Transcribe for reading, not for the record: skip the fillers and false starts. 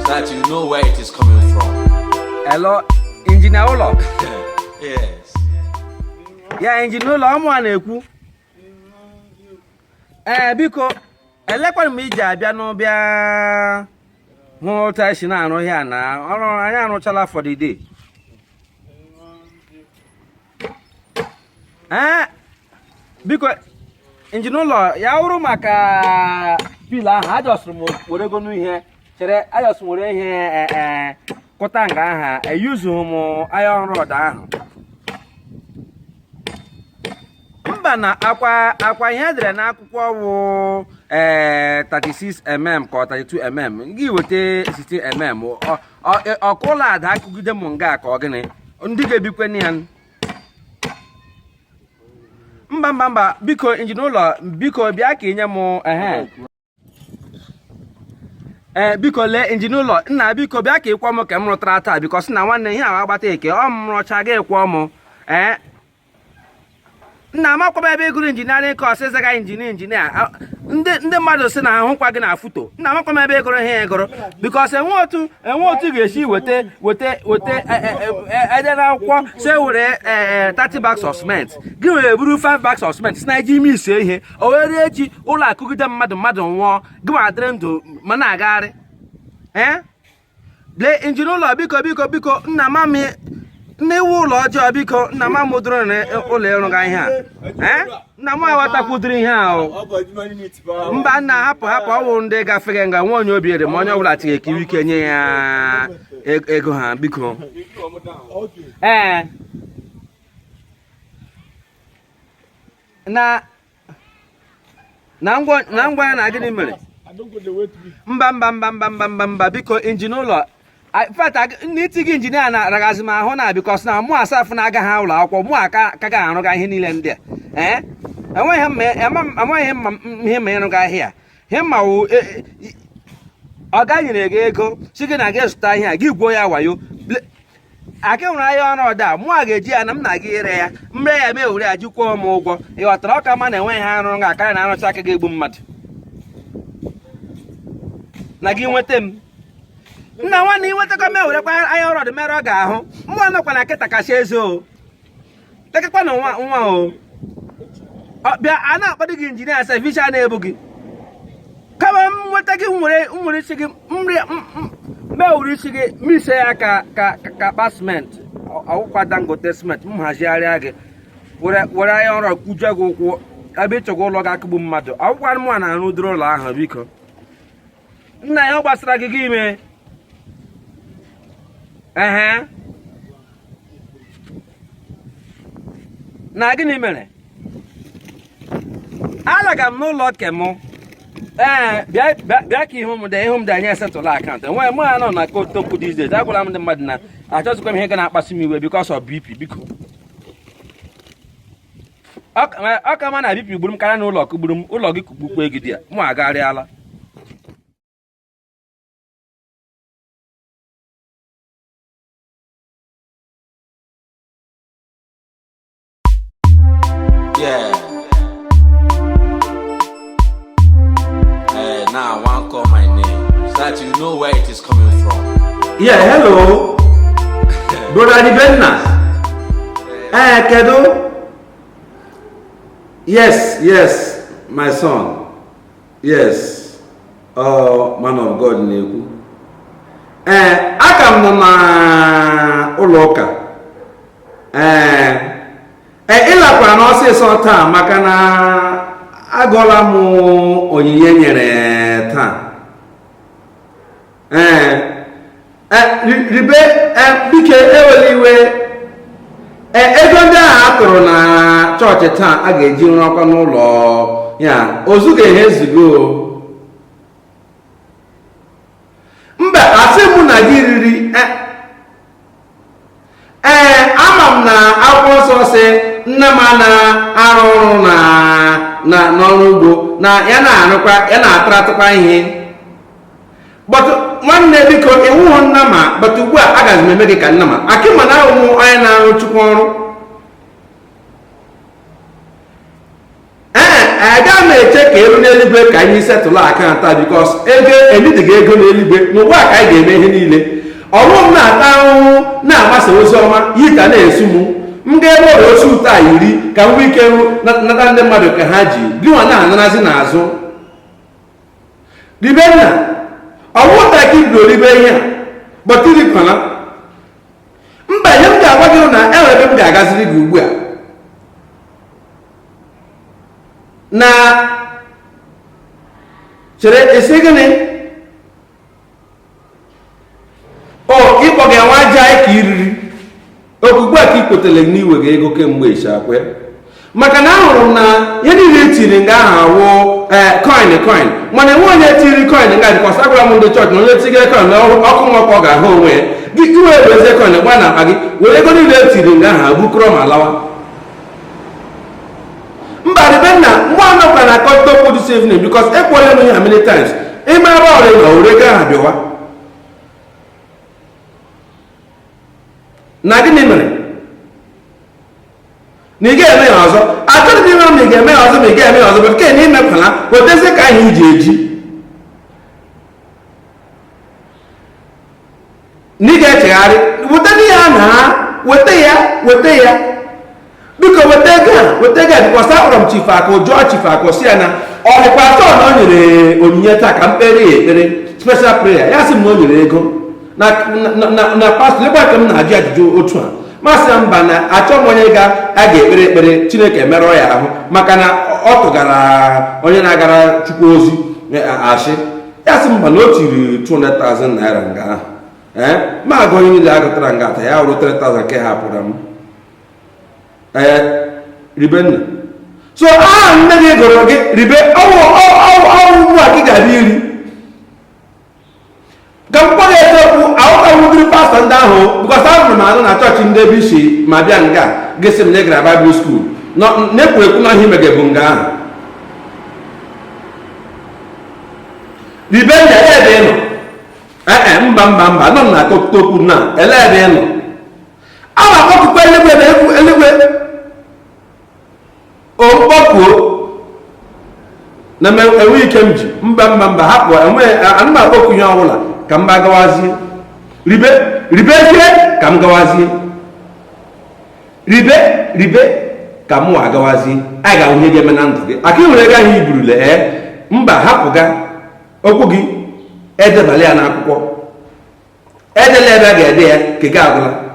that you know where it is coming from. Hello, engineer Olo. Yes. Yeah, engineer Olo, I'm one ekwu. Biko, elekwa m ije abịa n'ọbịa hụ tashi na arụ ya na ọrụ anyị arụchala for the day. Biko, engineer Olo, ya wụrụ maka pila ahụ ajọsụrụ m were gonu ihe chere ajọsụ were ihe kụta nga aha eyuzughị m iron rod ahụ. Mba na akwa ihe edere n'akwụkwọ wụ 36mm ka 32mm gị weta 16mm ọkụlọ ada akụgide m nga ka ọ gịnị ndị ga-ebikwe ya. Mba biko engineer Olo biko bịa ka inye m biko lee engineer Olo nna biko bịa ka ịkwọ m ka m rụtara taa biko sị na nwanne ihe ahụ agbata eke ọ m rụcha gị ịkwọ m nna amakwaba ebe egụrụ injiniarịn kọs ịzaga injinia ndị mmadụ si na ahụkwa gị na foto nna amakwaba ebe egụrụ ihe egụrụ bikos enwe otu ga-esi weta ede na akwụkwọ se were 30 bags of cement gị were eburu 5 bags of cement si na iji ime ise ihe o were echi ụlọ akụgide mmadụ nwụọ gị ma dịrị ndụ ma na-agagharị lee injinia Olo biko nna mami n'iwu ụlọ ọjọọ biko nna m amụdoro n'ụlọ ịrụga ihe a nna m aghọtakwudoro ihe ahụ mba nna hapụ ọwụ ndị gafere nga nwa onye obi ere ma onye ọbụla tinye ekiri ike nye ya ego ha biko na ngwa ya na gịnị mere mba biko injinia Olo in fact n'iti gị injinia na-aragazi m ahụ na bikos na mụ asafụ na-agaghị ụlọ akwụkwọ mụ aka ga-arụga ihe niile ndị a amaghị ihe ma ịrụga ahịa ihe ma wụ ọ ganyere gị ego si gị na gị zụta ihe a gị gwuo ya wayo aka nwere ahịa ọrụ ọda mụ a ga-eji ya na m na gị ire ya mre ya mee were ya jikwuo m ụgwọ ịghọtara ọka ma na enweghị ha arụ ga akarị na arụcha aka ga-egbu mmadụ na gị nweta m nna nwanne iwetakwa m ewerekwa anya ọrụ mere ọ ga-ahụ mmụọ nọkwa na nkịta kacha eze o tekekwa na nwa o bịa a na-akpado gị injinia sevisha na-ebu gị kama m nweta gị nwere isi gị mewere isi gị mise ya ka akpa simenti ọwụkwa Dangote simenti m hazigharịa gị were anya ọrụ kwuje gị ụkwụ ebe ịchọgwa ụlọ ga-akụgbu mmadụ ọwụkwa mụ na arụ ụdịrị ụlọ ahụ biko nna ya ọ gbasara gị ime na gịnị mere alaga m n'ụlọ kem bịa ka ihu m dị anya esetụlụ akaụntụ enweghị mụ ya nọ na kotokwu these days agwala m ndị mmadụ na achọzikwa m ihe ga na-akpasu m iwe because of BP biko ọ ka ma na BP gburu m karịa na ụlọ gị kụgbukwe gị dị ya mụ agagharịala. Yeah. Now I want to call my name so that you know where it is coming from. Yeah, hello. Brother Dibenna. Kedo? Yes, my son. Yes. Man of God Neku. Aka m na ụlọ ụka. Ịlakwa n'ọsịsọ taa maka na agọla m onyinye nyere taa. Ribe bike eweli iwe ego ndị ahụ atụrụ na chọọchị taa a ga-eji rụọkwa n'ụlọ ya ozuga ihe ezugo. Mba asị mụ na gị riri ama m na akwụkwọ nsọ sị nne m na-arụ ọrụ n'ọrụ ugbo na ya na-atụkwa ihe but nwanne biko ịwụhụ nna ma but ugbu a agaghị m eme gị ka nna ma akịma na ahụhụ onye na-arụ chukwu ọrụ aga m eche ka elu n'eluigwe ka anyị setụlụ akaụntụ bikos ego enyidighị ego n'eluigwe n'ụwa ka anyị ga-eme ihe niile ọrụ m na-ata ahụhụ na-agbasa ozi ọma yi ka na-esu m ga-ebe ọrịa otu ụtọ a iri ka m nwee ike nata ndị mmadụ ka ha ji gịnwa na-anarazi n'azụ ribenna ọwụta ka ibido ribe ihe a gbatirikwana mba ihe m ga-agwa gị na enwere ebe m ga-agaziri gị ugbu a na chere esi gịnị ịkpọ gị nwa aja ka iriri okpukpe a ka ikpotele n'iwe gị ego kemgbe ishakwe maka na ahụrụ m na ihe niile etiri nga ahụ awụ coin mana enwe onye tiri coin nga dịkọs agwara m ndị chọọchị na onye tigere coin na ọkụ nwakọ ọ ga-ahụ onwe ya gị wee wezie coin gba na akpa gị were ego niile etiri nga ahụ bukọrọ ma lawa mba ribenna mgbe anọkwa na akọtokwu dị evening bikos ekwele m ihe many times ime ebe ọrịa na ore ego ahụ bịawa na gịnị mere na ị ga-eme ya ọzọ achọghị ime ma ị ga-eme ya ọzọ ma ị ga-eme ya ọzọ bụ nke na imepụla wetezi ka anyị ji eji na ị ga-echegharị weta ya na weta ya biko weta ego a bikọs akpọrọ m chifu akụ jụọ chifu akụ si ya na ọdịkwa atọ na o nyere onyinye taa ka m kpere ya ekpere special prayer ya sị m na o nyere ego na pastọ ebe ka m na-ajụ ajụjụ otu a masị ya mba na achọ m onye ga-ekpere ekpere Chineke merụọ ya ahụ maka na ọ tụgara onye na-agara Chukwu ozi ashị ya sị mba na o tiri 200,000 naira nga ahụ ma agụ onye niile agụtara nga ata ya wụrụ 3,000 nke hapụrụ m ribenna so aha nne gị gụrụ gị ribe ọwụ ugbu a ka ị ga-abịa iri ka m kpọrọ eziokwu ahụkawudiri pastọ ndị ahụ bụkọs ahụrụ m anụ na chọọchị ndị ebe isi ma bịa nga gịsị m na ị gara Bible school na-ekwu ekwu na ihe imege bụ nga ahụ ribenna ebe ị nọ mba nọ na akọkụtokwu na ele ebe ị nọ a na-akọkụkwa eluigwe na eluigwe okpọkuo na enwe ike m ji mba hapụ anụma akpọku ihe ọbụla ka m gawazie ribezie ka m gawazie ribe ka m agawazie a ga-ahụ ihe ga-eme na ndụ gị aka ị nwere ego ahụ iburule mba hapụ ga okwu gị edebala ya n'akwụkwọ edela ebe a ga-ede ya ka ị ga-agụla